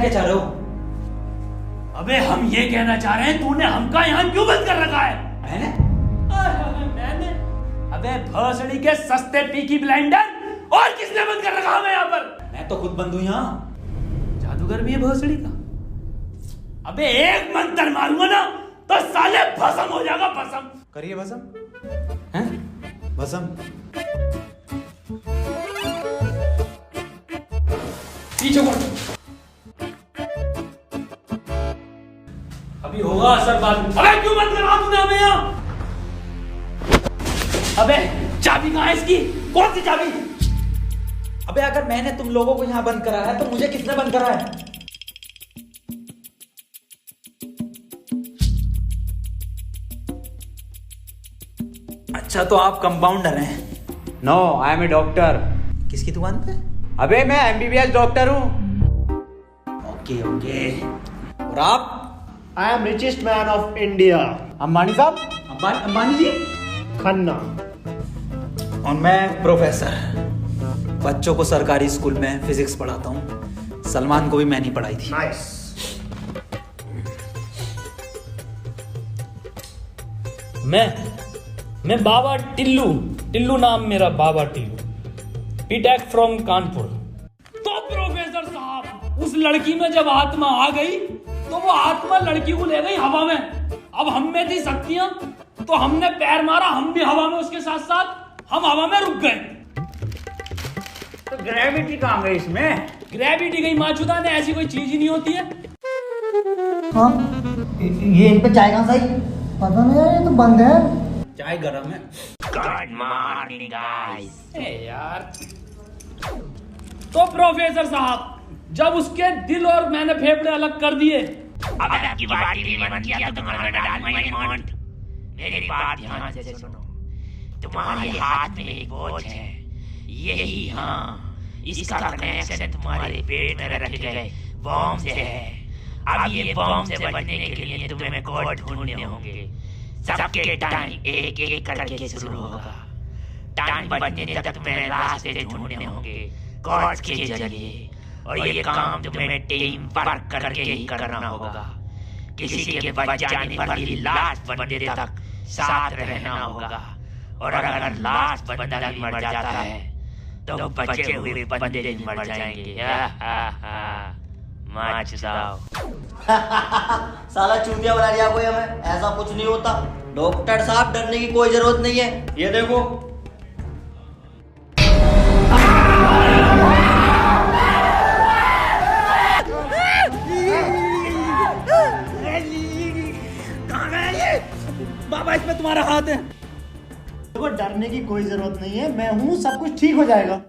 क्या चाह रहे हो? अबे हम ये कहना चाह रहे हैं तूने हमका यहाँ क्यों बंद कर रखा है? मैंने? अबे भोसड़ी के सस्ते पीकी ब्लेंडर, और किसने बंद कर रखा हमें यहाँ पर? मैं तो खुद बंद हूँ यहाँ। जादूगर भी है भोसड़ी का। अबे एक मंत्र मारूंगा ना तो साले भस्म हो जाएगा, भस्म। करिए भस्म। हैं? भस्म। पीछे मुड़। अभी होगा असर बाद में। अबे क्यों बंद करा तूने हमें यहाँ? अबे चाबी कहाँ है इसकी? कौन सी चाबी? अबे अगर मैंने तुम लोगों को यहाँ बंद करा है तो मुझे किसने बंद करा है? अच्छा तो आप कंपाउंडर हैं? No, I am a doctor. किसकी दुकान पे? अबे मैं MBBS डॉक्टर हूँ। Okay okay. और आप? I am richest man of India, Ambani साहब। अंबानी जी? खन्ना। और मैं प्रोफेसर, बच्चों को सरकारी स्कूल में फिजिक्स पढ़ाता हूँ। सलमान को भी मैंने ही पढ़ाई थी। नाइस। मैं बाबा टिल्लू नाम मेरा, बाबा टिल्लू, बीटेक फ्रॉम कानपुर। तो प्रोफेसर साहब, उस लड़की में जब आत्मा आ गई तो वो आत्मा लड़की को ले गई हवा में। अब हम में थी शक्तियां तो हमने पैर मारा, हम भी हवा में उसके साथ साथ हम हवा में रुक गए। तो ग्रेविटी कहाँ गई इसमें? ग्रेविटी गई माचुदा ने, ऐसी कोई चीज ही नहीं होती है। हाँ, ये इन पे चाय कहाँ से आई? पता नहीं यार, ये तो बंद है। चाय गरम है। Good morning guys. यार तो प्रोफेसर साहब, जब उसके दिल और मैंने फेफड़े अलग कर दिए, अब आपकी बात भी मन किया तो तुम्हारा डाल माय मॉन्ट। मेरी बात ध्यान से सुनो। तुम्हारे हाथ में एक वॉच है, यही, हाँ, इसका कनेक्शन तुम्हारे पेट में रखे गए बॉम्ब से है। अब ये बॉम्ब से बचने के लिए तुम्हें कोड ढूंढने होंगे। सबके टाइम एक एक करके शुरू होगा। टाइम बचने तक तुम्हें रास्ते ढूंढने होंगे कोड के जरिए, और ये काम तुम्हें टीम वर्क करके ही करना होगा। किसी के बच जाने पर ही लास्ट बंदे तक साथ रहना होगा, और अगर लास्ट बंदा भी मर जाता है तो बचे हुए बंदे भी मर जाएंगे। साला चूतिया बना दिया कोई हमें। ऐसा कुछ नहीं होता डॉक्टर साहब, डरने की कोई जरूरत नहीं है। ये देखो, बाबा इसमें तुम्हारा हाथ है। देखो, डरने की कोई जरूरत नहीं है, मैं हूँ, सब कुछ ठीक हो जाएगा।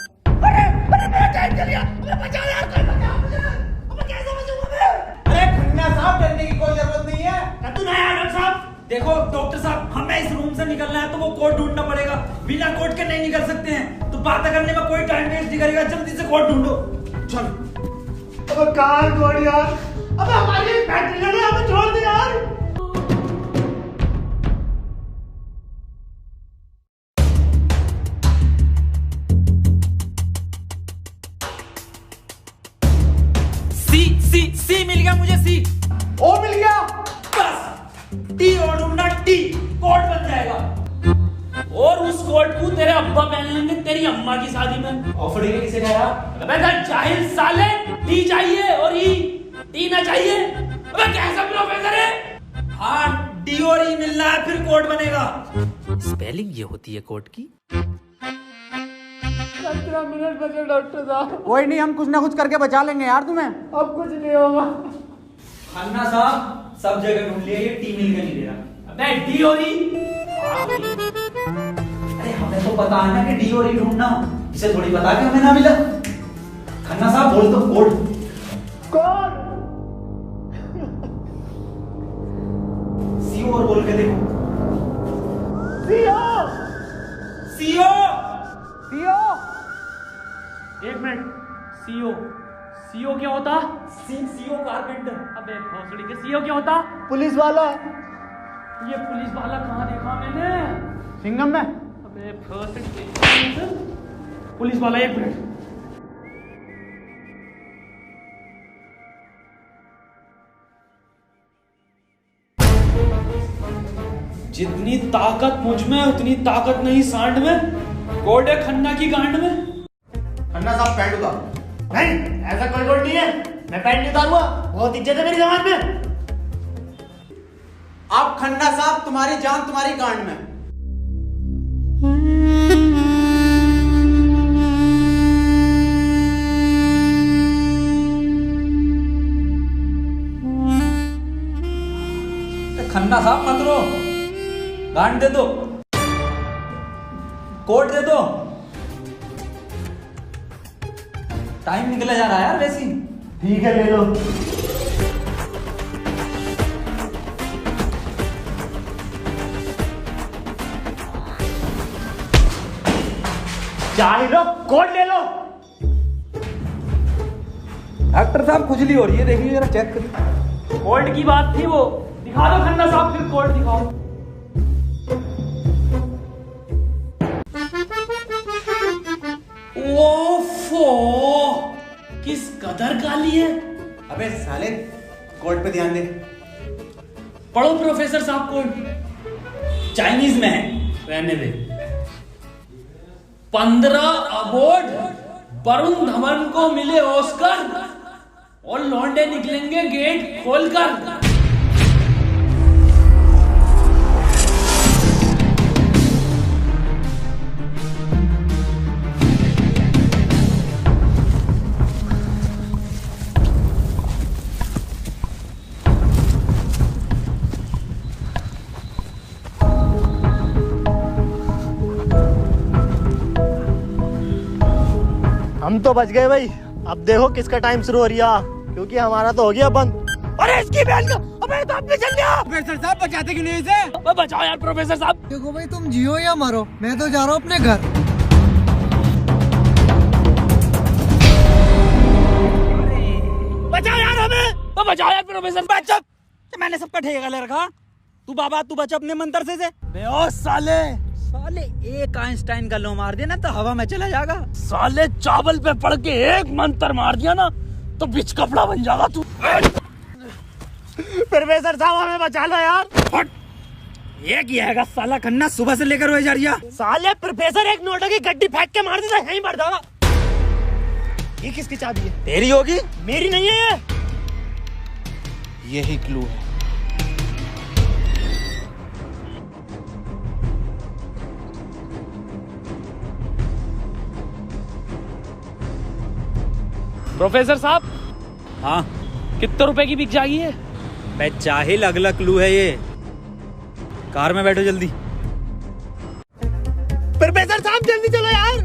साहब, डरने की कोई जरूरत नहीं है। तू नहीं आया साहब। देखो डॉक्टर साहब, हमें इस रूम से निकलना है तो वो कोड ढूंढना पड़ेगा। बिना कोड के नहीं निकल सकते हैं। तो बातें करने में कोई टाइम वेस्ट नहीं करेगा, जल्दी से कोड ढूंढो। चलो। अब कहाँ कोड यार? अब हमारी फैक्ट्री है, हमें छोड़ दे यार। सी मिल गया मुझे। सी ओ मिल गया। बस टी और ढूंढना, टी कोड बन जाएगा। और उस कोट को तेरे अब्बा पहन लेंगे तेरी अम्मा की शादी में। ऑफर के किसे कहा? अबे जाहिल साले, टी चाहिए और ई टी ना चाहिए। अबे कैसा प्रोफेसर है? हाँ, डी और ई मिलना है फिर कोड बनेगा। स्पेलिंग ये होती है कोड की। 15 मिनट बचे डॉक्टर साहब। कोई नहीं, हम कुछ ना कुछ करके बचा लेंगे यार तुम्हें। अब कुछ नहीं होगा। खन्ना साहब, सब जगह ढूंढ लिया, ये टी मिल के नहीं दे रहा। अबे डी और ई, अरे हमें तो पता है ना कि डी और ई ढूंढना, इसे थोड़ी पता कि हमें ना मिला। खन्ना साहब बोल दो कोड। कोड सीओ और बोल के देखो। सीओ। सीओ। सीओ। एक मिनट, सीओ सीओ क्या होता? CO carpenter. अबे भोसड़ी के सीओ क्या होता? पुलिस वाला। ये पुलिस वाला कहाँ देखा मैंने? सिंघम में। अबे भोसड़ी के पुलिस वाला, एक मिनट। जितनी ताकत मुझ में उतनी ताकत नहीं सांड में। कोड है खन्ना की गांड में। खन्ना साहब पैंट उतारो। नहीं, ऐसा कोई कोड नहीं है। मैं पैंट नहीं उतारूंगा, बहुत इज्जत है मेरी समाज में। आप खन्ना साहब, तुम्हारी जान तुम्हारी गांड में। खन्ना साहब मत रो, गांड दे दो, कोट दे दो। टाइम निकला जा रहा है यार वैसे ही। ठीक है, ले लो। चाहे लो, कोड ले लो। डॉक्टर साहब खुजली हो रही है, देखिए जरा चेक करिए। कोड की बात थी वो। दिखा दो खन्ना साहब, फिर कोड दिखाओ। ओफो, किस कदर काली है। अबे साले, कोड पे ध्यान दे। पढ़ो प्रोफेसर साहब कोड। चाइनीज में है। रहने दे। 15 अवार्ड वरुण धवन को मिले ऑस्कर और लौंडे निकलेंगे गेट खोलकर। हम तो बच गए भाई। अब देखो किसका टाइम शुरू हो रहा, क्योंकि हमारा तो हो गया बंद। अरे इसकी बहन का, अबे तो अपने चल गया। प्रोफेसर साहब बचाते क्यों नहीं इसे? बचाओ यार प्रोफेसर साहब। देखो भाई, तुम जियो या मरो, मैं तो जा रहा हूँ अपने घर। बचाओ यार हमें। बचाओ यार प्रोफेसर। बच्चा, मैंने सबका ठेका ले रखा। तू बाबा तू बच अपने मंत्र से। ओ साले, साले एक आइंस्टाइन का लो मार देना तो हवा में चला जाएगा। साले चावल पे पड़ के एक मंत्र मार दिया ना तो बिच कपड़ा बन जाएगा तू। प्रोफेसर साहब हमें बचा लो यार। ये किया है साला खन्ना, सुबह से लेकर रोए जा रही है। साले प्रोफेसर एक नोटों की गड्डी फेंक के मार देता, यहीं मर जाएगा। ये किसकी चाबी है? तेरी होगी। मेरी नहीं है ये। यही क्लू है। प्रोफेसर साहब, हाँ कितने रुपए की बिक जाएगी ये? मैं चाहिल अगला क्लू है ये। कार में बैठो जल्दी। प्रोफेसर साहब जल्दी चलो यार।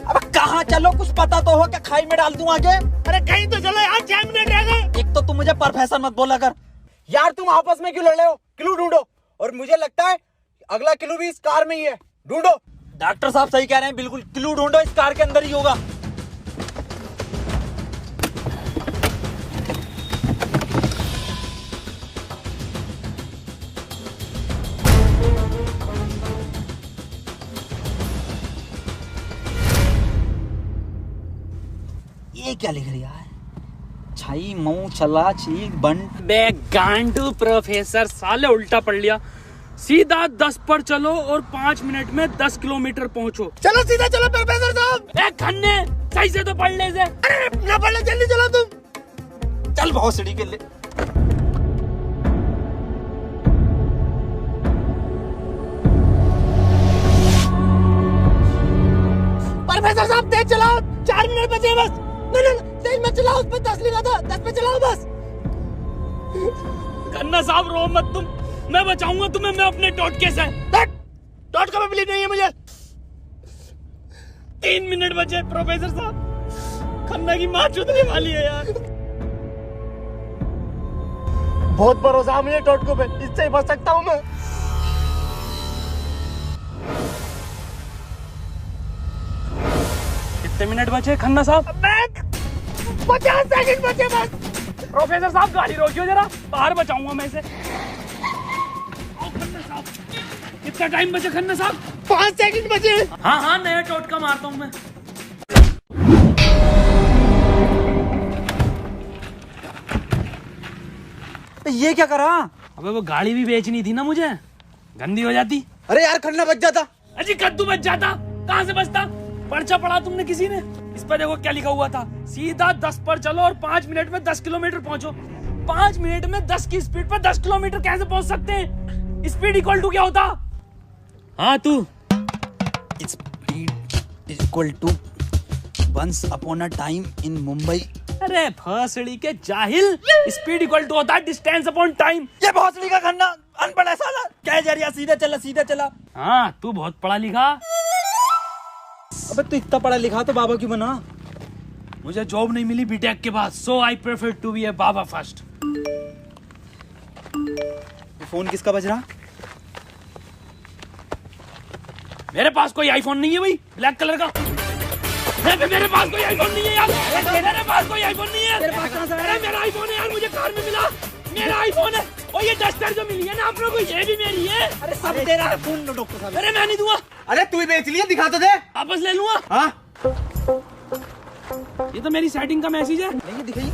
अब कहाँ चलो, कुछ पता तो हो, क्या खाई में डाल दूं आगे? अरे कहीं तो चलो यार, 6 मिनट रह गए। एक तो तुम मुझे प्रोफेसर मत बोला कर। यार तुम आपस में क्यों लड़ रहे हो? क्लू ढूंढो। और मुझे लगता है अगला क्लू भी इस कार में ही है। ढूंढो। डॉक्टर साहब सही कह रहे हैं, बिल्कुल क्लू ढूंढो, इस कार के अंदर ही होगा। ये क्या लिख रहा है? छाई मऊ चला चीक बंट। बे गांडू प्रोफेसर, साले उल्टा पढ़ लिया। सीधा 10 पर चलो और 5 मिनट में 10 किलोमीटर पहुंचो। चलो सीधा चलो प्रोफेसर साहब। ए खन्ने, सही से तो पढ़ ले से। अरे ना पढ़ ले, जल्दी चलो तुम। चल बहुत सीढ़ी के लिए। प्रोफेसर साहब तेज चलाओ, 4 मिनट बचे बस। नहीं तेज मत चलाओ, उस पर 10 लिखा था, 10 पे चलाओ बस। खन्ना साहब रो मत तुम, मैं बचाऊंगा तुम्हें, मैं अपने टोटके से। टोटका में बिलीव नहीं है मुझे। 3 मिनट बचे प्रोफेसर साहब। खन्ना की माँ चुदने वाली है यार। बहुत भरोसा मुझे टोटको पे, इससे ही बच सकता हूँ मैं। कितने मिनट बचे खन्ना साहब? 50 सेकंड बचे बस। प्रोफेसर साहब गाड़ी रोकियो जरा, बाहर बचाऊंगा मैं इसे। खन्ना साहब, कितना टाइम बचे खन्ना साहब? 5 सेकंड बचे। हाँ हाँ, नया टोटका मारता हूँ मैं। ये क्या करा? अबे वो गाड़ी भी बेचनी थी ना मुझे, गंदी हो जाती। अरे यार खन्ना बच जाता। अजी कद्दू बच जाता, कहाँ से बचता? पर्चा पढ़ा तुमने किसी ने? इस पर देखो क्या लिखा हुआ था, सीधा 10 पर चलो और 5 मिनट में 10 किलोमीटर पहुंचो। 5 मिनट में 10 की स्पीड पर 10 किलोमीटर कैसे पहुंच सकते हैं? स्पीड इक्वल टू क्या होता? हाँ तू। Speed equal to once upon a time in Mumbai. अरे भोसड़ी के जाहिल, स्पीड इक्वल टू होता है डिस्टेंस अपॉन टाइम। ये भोसड़ी का खन्ना अनपढ़ है साला, क्या जा रहा? सीधा चला सीधा चला। हाँ तू बहुत पढ़ा लिखा। अबे तू इतना पढ़ा लिखा तो बाबा क्यों बना? मुझे जॉब नहीं मिली बीटेक के बाद, so I prefer to be a बाबा फर्स्ट। फोन किसका बज रहा? मेरे पास कोई आईफोन नहीं है भाई, ब्लैक कलर का। मेरे पास कोई आईफोन नहीं है यार, मेरे पास कोई आईफोन नहीं है। अरे मेरा आईफोन है यार, मुझे कार में मिला, मेरा आईफोन है। और ये डस्टर जो मिली है ना आप लोगों को, ये भी मेरी है। अरे सब तेरा है, फोन लो डॉक्टर साहब। अरे मैं नहीं दूंगा। अरे तू ही बेच लिया, दिखा तो दे। वापस ले लूंगा। हाँ ये तो मेरी सेटिंग का मैसेज है। नहीं दिखाइए।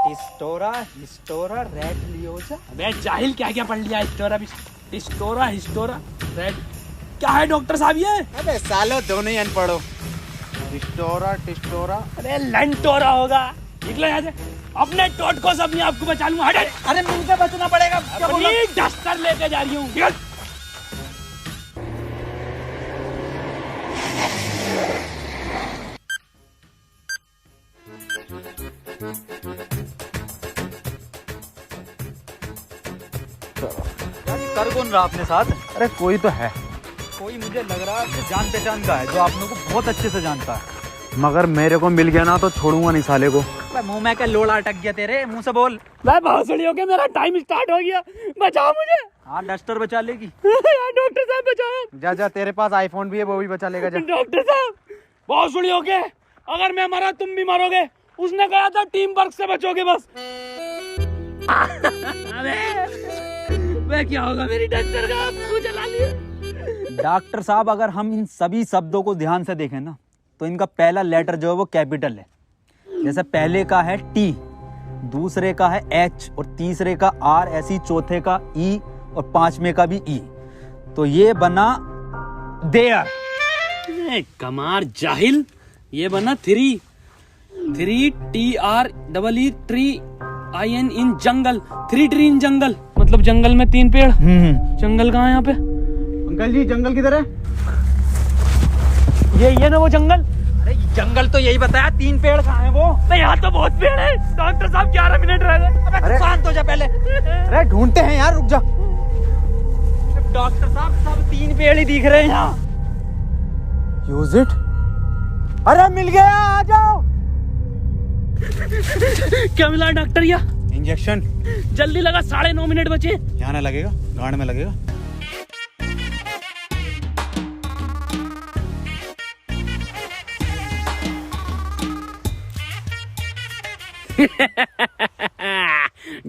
हिस्टोरा रेड लियोजा। अबे जाहिल क्या क्या पढ़ लिया? हिस्टोरा रेड क्या है डॉक्टर साहब ये? अबे सालो दोनों ही अनपढ़ो। टिस्टोरा। अरे लंटोरा होगा। निकलो यहाँ से, अपने टोटको से अपने आप को बचा लूंगा। अरे मुंह से बचना पड़ेगा। क्या बोला? अपनी डस्टर लेके जा रही हूँ। निकल। कर कौन रहा अपने साथ? अरे कोई तो है, कोई मुझे लग रहा है जान पहचान का है, जो आप लोगों को बहुत अच्छे से जानता है। मगर मेरे को मिल गया ना तो छोड़ूंगा नहीं साले को। मुंह में क्या लोड़ा अटक गया तेरे? मुंह से बोल। मैं भोसड़ी हो गया, मेरा टाइम स्टार्ट हो गया, बचाओ मुझे। हाँ डस्टर बचा लेगी। डॉक्टर साहब बचाओ। जा तेरे पास आईफोन भी है, वो भी बचा लेगा। जा डॉक्टर साहब, भोसड़ी हो गए, अगर मैं मरा तुम भी मरोगे। उसने कहा था टीम वर्क से बचोगे बस। मैं क्या होगा मेरी डस्टर का? आपको जला लिया। डॉक्टर साहब अगर हम इन सभी शब्दों को ध्यान से देखें ना, तो इनका पहला लेटर जो है वो कैपिटल है। जैसे पहले का है टी, दूसरे का है एच और तीसरे का आर, ऐसी चौथे का ई और पांचवें का भी ई। तो ये बना देयर। कमार जाहिल, ये बना 3 TREE tree IN in jungle. 3 tree in jungle, मतलब जंगल में 3 पेड़। जंगल कहाँ है यहाँ पे? अंकल जी जंगल किधर है? ये ना वो जंगल। अरे जंगल तो यही बताया, 3 पेड़ कहाँ है वो? नहीं यहाँ तो बहुत पेड़ है। डॉक्टर साहब 11 मिनट रह गए। अबे शांत हो जा पहले। अरे ढूंढते हैं यार, रुक जा। डॉक्टर साहब सब 3 पेड़ ही दिख रहे हैं यहाँ। Use it. अरे मिल गया, आ जाओ। क्या मिला डॉक्टर? या इंजेक्शन। जल्दी लगा, 9:30 मिनट बचे। यहाँ ना लगेगा, गांड में लगेगा।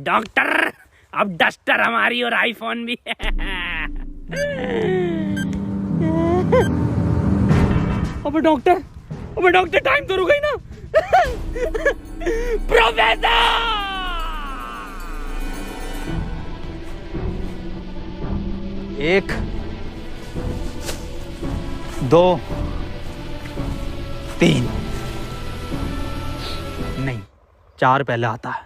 डॉक्टर, अब डस्टर हमारी और आईफोन भी। अबे डॉक्टर टाइम तो रुक गई ना। प्रोफेसर 1 2 3 नहीं, 4 पहले आता है।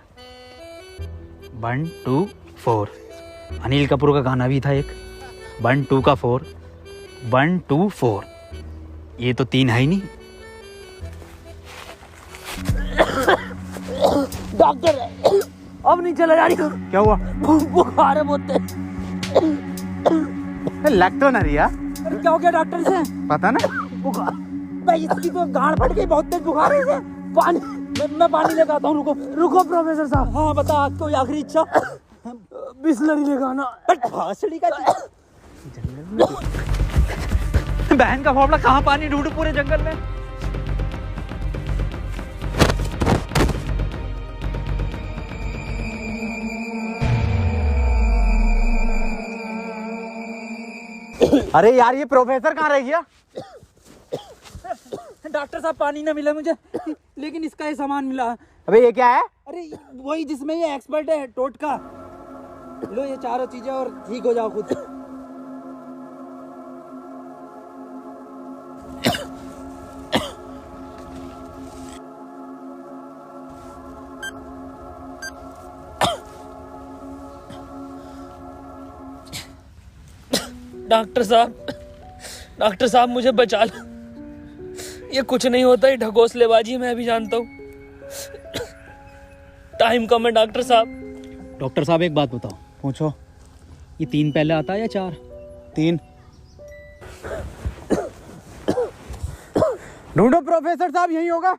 1 2 4। अनिल कपूर का गाना भी था एक, 1 2 का 4, 1 2 4। ये तो 3 है ही नहीं। डॉक्टर अब नहीं चला जा रही। क्या हुआ? बुखार है बहुत। लग तो ना रही यार। क्या हो गया डॉक्टर से? पता ना। बुखार भाई, इसकी तो गांड फट गई, बहुत तेज बुखार है इसे। पानी, मैं पानी लेकर आता हूँ। रुको प्रोफेसर साहब। हाँ बता, आज कोई आखिरी इच्छा? बिस्लरी लेगा ना। भोसड़ी का बहन का फावड़ा, कहाँ पानी ढूंढूं पूरे जंगल में? अरे यार ये प्रोफेसर कहाँ रह गया? डॉक्टर साहब पानी ना मिला मुझे, लेकिन इसका ये सामान मिला। अबे ये क्या है? अरे वही जिसमें ये एक्सपर्ट है, टोटका। लो ये चारों चीजें और ठीक हो जाओ खुद। डॉक्टर साहब मुझे बचा लो। ये कुछ नहीं होता, ये ढकोसलेबाजी मैं भी जानता हूँ। टाइम कम है डॉक्टर साहब। डॉक्टर साहब एक बात बताओ, पूछो, ये 3 पहले आता है या 4? 3। ढूंढो प्रोफेसर साहब, यही होगा।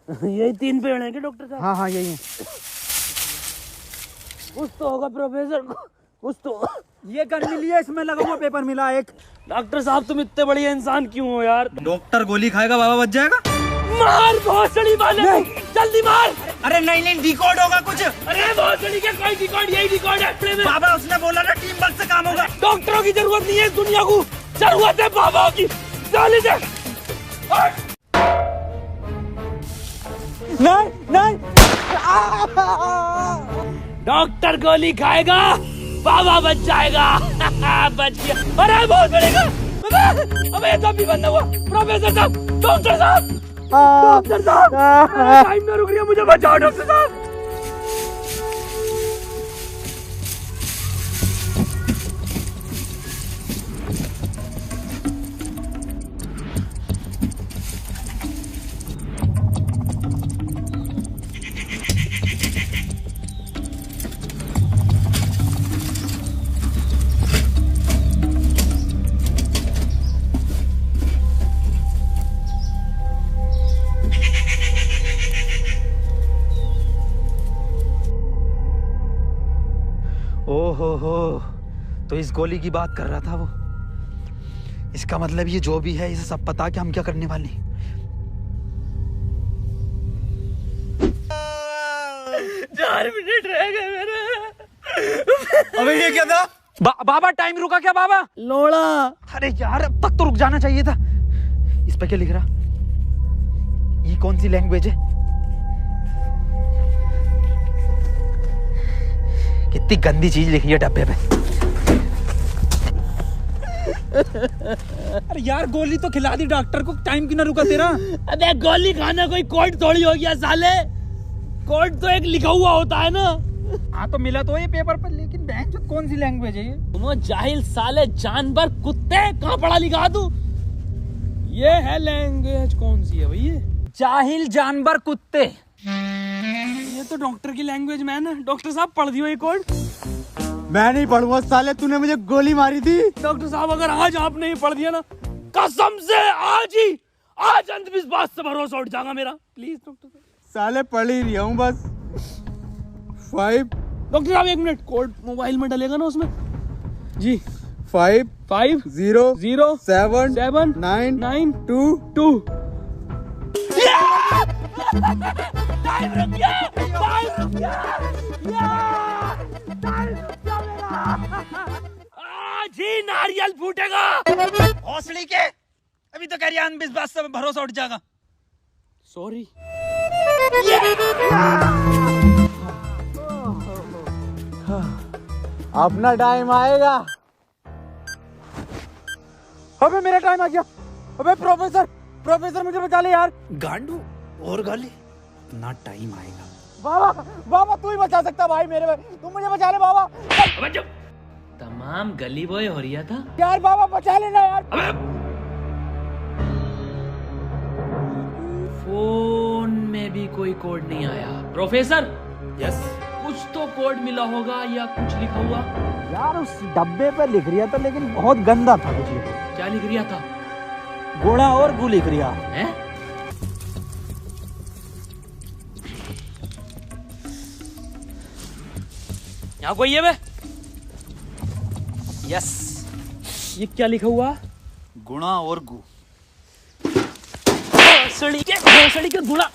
यही 3 पेड़ हैं क्या डॉक्टर साहब? हाँ हाँ यही है। कुछ तो होगा प्रोफेसर, कुछ तो। ये गन मिली है, इसमें लगा हुआ पेपर मिला एक। डॉक्टर साहब तुम इतने बड़े इंसान क्यों हो यार? डॉक्टर गोली खाएगा, बाबा बच जाएगा। मार भोसड़ी वाले, जल्दी मार। अरे नहीं डिकोड होगा कुछ। अरे भोसड़ी के कोई डिकोड, यही डिकोड है बाबा उसने बोला ना टीम वर्क से काम होगा। डॉक्टरों की जरूरत नहीं है इस दुनिया को, जरूरत है बाबा की। नहीं डॉक्टर गोली खाएगा, बाबा बच जाएगा। बच गया। अरे बहुत बड़ेगा। अबे तब भी बंद हुआ। प्रोफेसर साहब, डॉक्टर साहब, डॉक्टर साहब, टाइम ना रुक रही है, मुझे बचाओ डॉक्टर साहब। ओहो, तो इस गोली की बात कर रहा था वो। इसका मतलब ये जो भी है, इसे सब पता कि हम क्या करने वाले हैं। 4 मिनट रह गए मेरे। अबे ये क्या था? बाबा टाइम रुका क्या बाबा? लोड़ा। अरे यार अब तक तो रुक जाना चाहिए था। इस पे क्या लिख रहा? ये कौन सी लैंग्वेज है? कितनी गंदी चीज लिखी है डब्बे पे। अरे यार गोली तो खिला दी डॉक्टर को, टाइम क्यों ना रुका तेरा? अबे गोली खाना कोई कोड थोड़ी हो गया साले। कोड तो एक लिखा हुआ होता है ना। हाँ तो मिला तो ये पेपर पर, लेकिन बैंक कौन सी लैंग्वेज है ये? तुम जाहिल साले, जानवर, कुत्ते, कहाँ पढ़ा लिखा तू? ये है लैंग्वेज, कौन सी है भाई ये? जाहिल जानवर कुत्ते। ये तो डॉक्टर की लैंग्वेज में है ना। डॉक्टर साहब पढ़ दियो ये कोड। मैं नहीं पढ़ूंगा साले, तूने मुझे गोली मारी थी। डॉक्टर साहब अगर आज आपने ही पढ़ दिया ना, कसम से आज अंधविश्वास से भरोसा उठ जाएगा मेरा। प्लीज डॉक्टर साहब। साले पढ़ ही रहा हूँ बस। 5। डॉक्टर साहब 1 मिनट, कोड मोबाइल में डलेगा ना उसमें? जी। 5 5 0 0 7 7 9 9 2 2। टाइम रुक गया, टाइम रुक गया, टाइम रुक गया मेरा। आज ही नारियल फूटेगा। हौसली के अभी तो कह रही अंधविश्वास से भरोसा उठ जाएगा। सॉरी। अपना टाइम आएगा। अबे मेरा टाइम आ गया। अबे प्रोफेसर मुझे बचा ले यार। गांडू और गाली, ना टाइम आएगा। बाबा तू ही बचा सकता भाई मेरे भाई, तू मुझे बचा ले बाबा। तमाम गली बॉय हो रहा था यार बाबा बचा लेना यार। फोन में भी कोई कोड नहीं आया। प्रोफेसर, यस, कुछ तो कोड मिला होगा या कुछ लिखा हुआ? यार उस डब्बे पे लिख रिया था, लेकिन बहुत गंदा था कुछ लिखा। क्या लिख रिया था? गोड़ा और गु लिख रिया है। यहाँ कोई है बे? यस, ये क्या लिखा हुआ? गुणा और गु। भोसड़ी के गुणा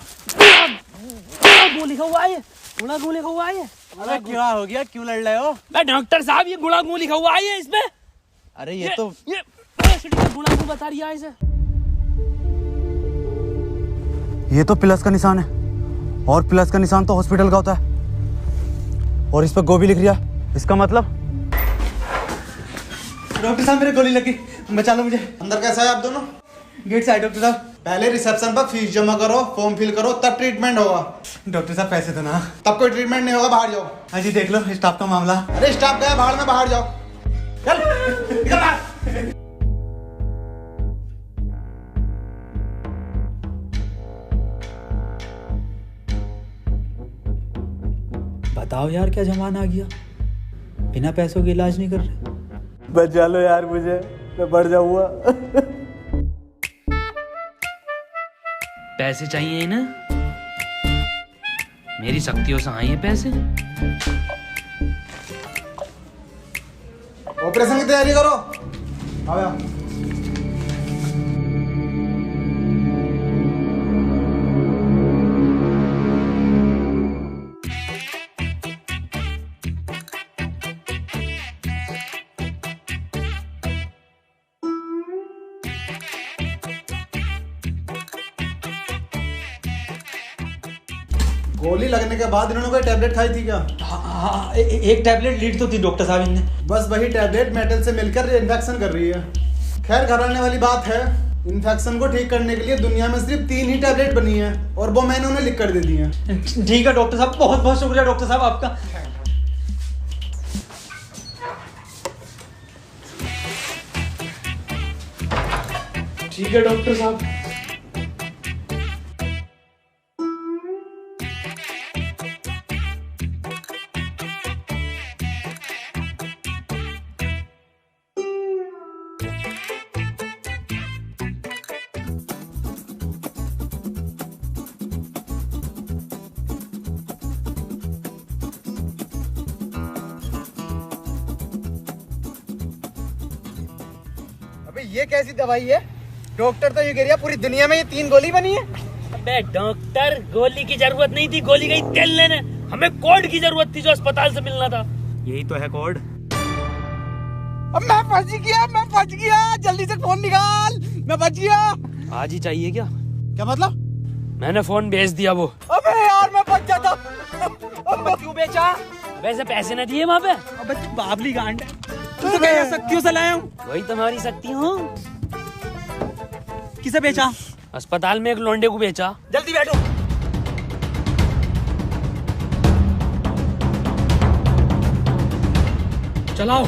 गु लिखा हुआ है। गुणा गु लिखा हुआ है। अरे क्या हो गया, क्यों लड़ रहे हो? मैं डॉक्टर साहब, ये गुणा गु लिखा हुआ है इसमें। अरे ये तो भोसड़ी का गुणा गु बता रही है इसे। ये तो प्लस का निशान है, और प्लस का निशान तो हॉस्पिटल का होता है, और इस पर गो भी लिख रिया। इसका मतलब? डॉक्टर साहब मेरे गोली लगी, बचा लो मुझे। अंदर कैसा है आप दोनों? गेट से आए डॉक्टर साहब। पहले रिसेप्शन पर फीस जमा करो, फॉर्म फिल करो, तब ट्रीटमेंट होगा। डॉक्टर साहब पैसे तो ना। तब कोई ट्रीटमेंट नहीं होगा, बाहर जाओ। हाँ जी देख लो स्टाफ का मामला। अरे स्टाफ गया बाहर में, बाहर जाओ। चल निकल बाहर। बताओ यार क्या जमाना आ गया, बिना पैसों के इलाज नहीं कर रहे। बचा लो यार मुझे, मैं बढ़ जाऊंगा। पैसे चाहिए ना, मेरी शक्तियों से आए हैं पैसे। ऑपरेशन की तैयारी करो। आओ यार। गोली लगने के बाद इन्होंने कोई टैबलेट खाई थी क्या? हाँ, एक टैबलेट लीड तो थी डॉक्टर साहब इनने। बस वही टैबलेट मेटल से मिलकर इन्फेक्शन कर रही है। खैर घबराने वाली बात है, इन्फेक्शन को ठीक करने के लिए दुनिया में सिर्फ 3 ही टैबलेट बनी है और वो मैंने उन्हें लिख कर दे दी है। ठीक है डॉक्टर साहब, बहुत बहुत शुक्रिया डॉक्टर साहब आपका। ठीक है डॉक्टर साहब। अबे ये कैसी दवाई है? डॉक्टर तो ये कह रहा पूरी दुनिया में ये 3 गोली बनी है। अबे डॉक्टर, गोली की जरूरत नहीं थी, गोली गई तेल लेने। हमें कोड की जरूरत थी जो अस्पताल से मिलना था। यही तो है कोड। अब मैं फंस गया, जल्दी से फोन निकाल, मैं बच गया। आज ही चाहिए क्या? क्या मतलब? मैंने फोन भेज दिया वो। अबे यार मैं बच जाता। क्यों बेचा? वैसे पैसे न दिए वहाँ पे। अबे तू बाबली गांड है, तू तो क्या शक्तियों से लाया हूँ। वही तुम्हारी शक्ति हूँ। किसे बेचा? अस्पताल में एक लोंडे को बेचा। जल्दी बैठो। चलाओ।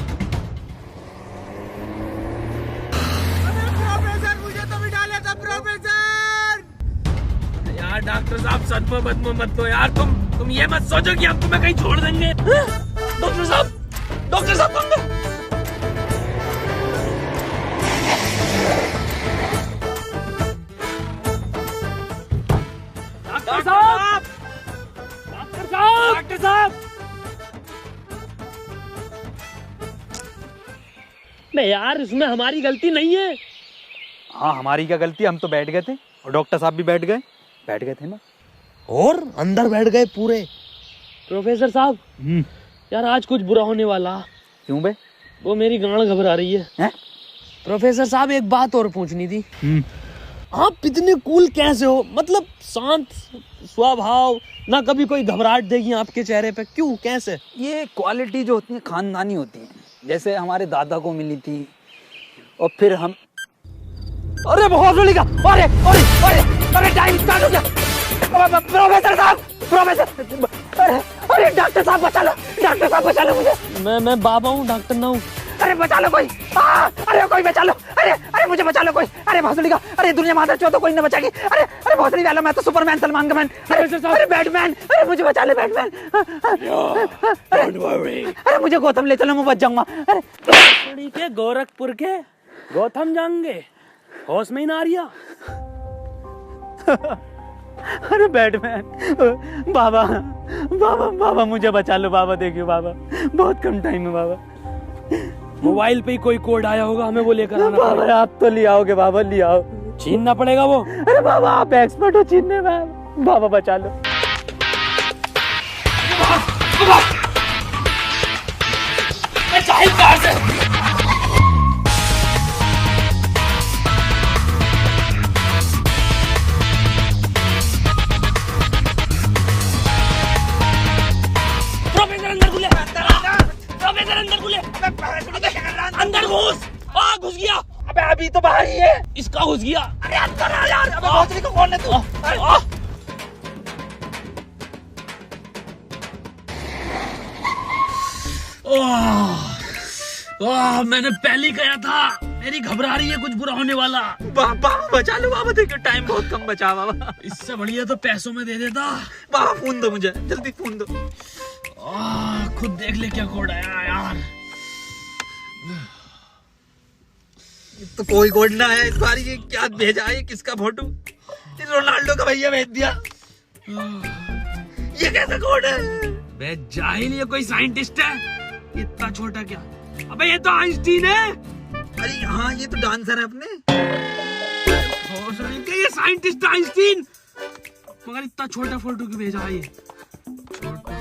प्रोफेसर मुझे तो भी डाला था प्रोफेसर। यार डॉक्टर साहब सदमा बदमा मत लो यार, तुम ये मत सोचो कि आपको मैं कहीं छोड़ देंगे। डॉक्टर साहब तुम डॉक्टर साहब मैं यार, इसमें हमारी गलती नहीं है। हाँ हमारी क्या गलती, हम तो बैठ गए थे और डॉक्टर साहब भी बैठ गए थे ना। और अंदर बैठ गए पूरे। प्रोफेसर साहब यार आज कुछ बुरा होने वाला। क्यों बे? वो मेरी गांड घबरा रही है। प्रोफेसर साहब एक बात और पूछनी थी। आप इतने कूल कैसे हो? मतलब शांत स्वभाव, ना कभी कोई घबराहट देगी आपके चेहरे पे, क्यों कैसे? ये क्वालिटी जो होती है खानदानी होती है, जैसे हमारे दादा को मिली थी और फिर हम। अरे बहुत जोली का, अरे अरे अरे अरे टाइम स्टार्ट हो गया। प्रोफेसर साहब, अरे डॉक्टर साहब बचा लो मुझे। मैं बाबा हूँ, डॉक्टर ना हूँ। अरे बचा लो कोई, अरे कोई बचा लो, अरे मुझे बचा लो कोई। अरे भोसड़ी का, अरे दुनिया माता चो तो कोई न बचाएगी। अरे भोसड़ी वाला, मैं तो सुपरमैन सलमान खान। अरे बैटमैन, अरे मुझे बचा ले बैटमैन। अरे मुझे गौतम ले चलो, मैं बच जाऊंगा। अरे के गोरखपुर के गौतम जाएंगे, होश में ही ना रिया। अरे बैटमैन, बाबा मुझे बचा लो बाबा, देखियो बाबा बहुत कम टाइम है बाबा। मोबाइल पे ही कोई कोड आया होगा, हमें वो लेकर आना बाबा पड़ेगा। आप तो ले आओगे बाबा, ले आओ। छीनना पड़ेगा वो। अरे बाबा आप एक्सपर्ट हो छीनने में, बाबा बचा लो। प्रोफेसर अंदर घुले। अभी तो बाहर ही है। इसका घुस गया। अरे अंदर आ यार। अबे भोसड़ी को कौन है तू? मैंने पहले ही कहा था, मेरी घबरा रही है, कुछ बुरा होने वाला। बाबा बचा लो बाबा, देखो टाइम बहुत कम बचा बाबा। इससे बढ़िया तो पैसों में दे देता। बाबा फोन दो मुझे, जल्दी फोन दो। खुद देख ले क्या कोड आया यार। तो कोई कोड ना आया इस बार। ये क्या भेजा है? किसका फोटो? रोनाल्डो का भैया भेज दिया। ये कैसा कोड है? बे जाहिल, ये कोई साइंटिस्ट है? इतना छोटा क्या? अबे ये तो आइंस्टीन है। अरे हाँ, ये तो डांसर है अपने। ये साइंटिस्ट आइंस्टीन, मगर इतना छोटा फोटो क्यों भेजा है? ये छोटा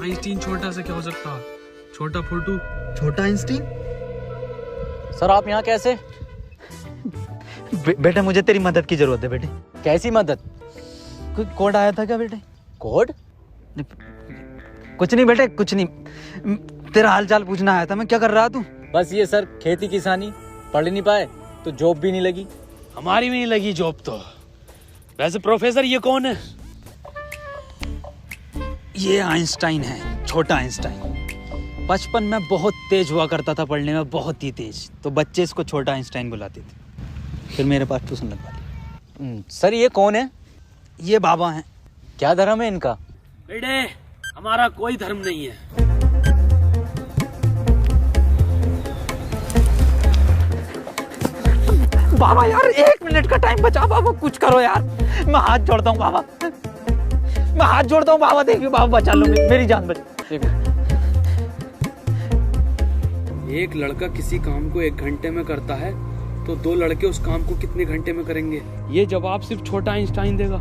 आइंस्टीन, छोटा से क्या हो सकता है? छोटा फोटो, छोटा आइंस्टीन। सर आप यहाँ कैसे? बेटा मुझे तेरी मदद की जरूरत है बेटे। कैसी मदद? कोई कोड आया था क्या बेटे? कोड? कुछ नहीं बेटे, कुछ नहीं। तेरा हाल चाल पूछना आया था मैं। क्या कर रहा तू? बस ये सर, खेती किसानी। पढ़ नहीं पाए तो जॉब भी नहीं लगी। हमारी भी नहीं लगी जॉब तो। वैसे प्रोफेसर ये कौन है? ये आइंस्टाइन है, छोटा आइंस्टाइन। बचपन में बहुत तेज हुआ करता था पढ़ने में, बहुत ही तेज। तो बच्चे इसको छोटा आइंस्टाइन बुलाते थे। फिर मेरे पास ट्यूशन लगवा दी। सर ये कौन है? ये बाबा हैं। क्या धर्म है इनका? बेटे हमारा कोई धर्म नहीं है। बाबा यार 1 मिनट का टाइम बचा बाबा, कुछ करो यार। मैं हाथ जोड़ता हूँ बाबा, मैं हाथ जोड़ता हूँ बाबा। देखिए बाबा बचा लो, मेरी जान बचा। एक लड़का किसी काम को 1 घंटे में करता है तो 2 लड़के उस काम को कितने घंटे में करेंगे? ये जवाब सिर्फ छोटा आइंस्टाइन देगा।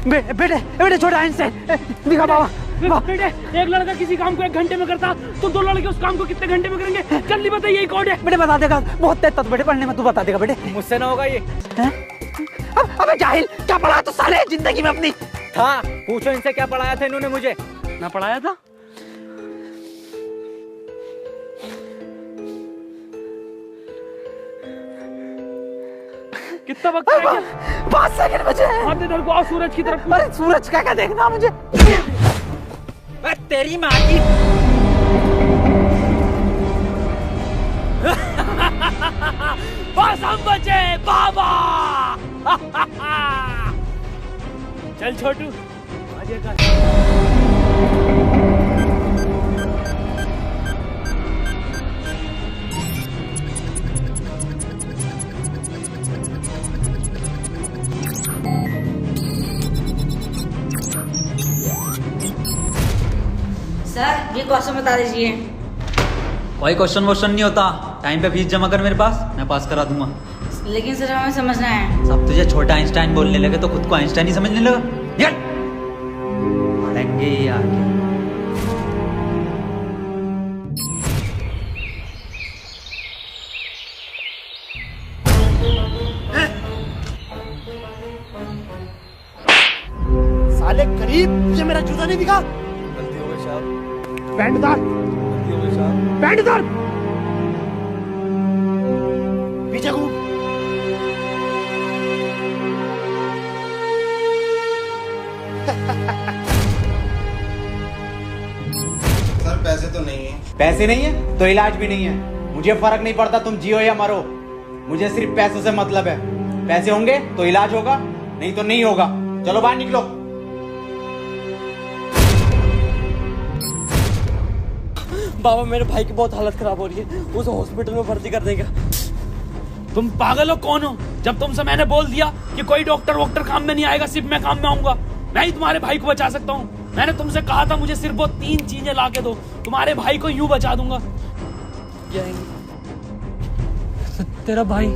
बेटे छोटा आइंस्टाइन दिखा बाबा। बेटे एक लड़का किसी काम को 1 घंटे में करता तो 2 लड़के उस काम को कितने घंटे में करेंगे? जल्दी बताइए, यही कोड है। बेटे बता देगा, बहुत तेज था बेटे पढ़ने में, तू बता देगा बेटे। मुझसे ना होगा ये। अबे जाहिल, क्या पढ़ा तू साले जिंदगी में अपनी? था, पूछो इनसे क्या पढ़ाया था इन्होंने मुझे। ना पढ़ाया था? कितना वक्त है? 5 सेकंड बचे हैं। हाथ इधर को आओ, सूरज की तरफ। अरे सूरज क्या देखना मुझे? तेरी माँ की। बस हम बचे बाबा। चल छोटू आगे कर। सर ये क्वेश्चन बता दीजिए। कोई क्वेश्चन वोश्चन नहीं होता। टाइम पे फीस जमा कर मेरे पास, मैं पास करा दूंगा। लेकिन सर हमें समझना है। सब तुझे छोटा आइंस्टाइन बोलने लगे तो खुद को आइंस्टाइन ही समझने लगा। निकल पढ़ेंगे ये आगे। साले गरीब, तुझे मेरा जूता नहीं दिखा? गलती हो गई साहब। पैंट उतार, गलती हो गई साहब। पैंट उतार, पीछे घूम। सर पैसे तो नहीं है। पैसे नहीं है तो इलाज भी नहीं है। मुझे फर्क नहीं पड़ता तुम जियो या मरो, मुझे सिर्फ पैसों से मतलब है। पैसे होंगे तो इलाज होगा, नहीं तो नहीं होगा। चलो बाहर निकलो। बाबा मेरे भाई की बहुत हालत खराब हो रही है, उसे हॉस्पिटल में भर्ती कर देगा। तुम पागल हो? कौन हो? जब तुमसे मैंने बोल दिया कि कोई डॉक्टर वॉक्टर काम में नहीं आएगा, सिर्फ मैं काम में आऊंगा। मैं ही तुम्हारे भाई को बचा सकता हूँ। मैंने तुमसे कहा था मुझे सिर्फ वो 3 चीजें ला के दो, तुम्हारे भाई को यूं बचा दूंगा। तेरा भाई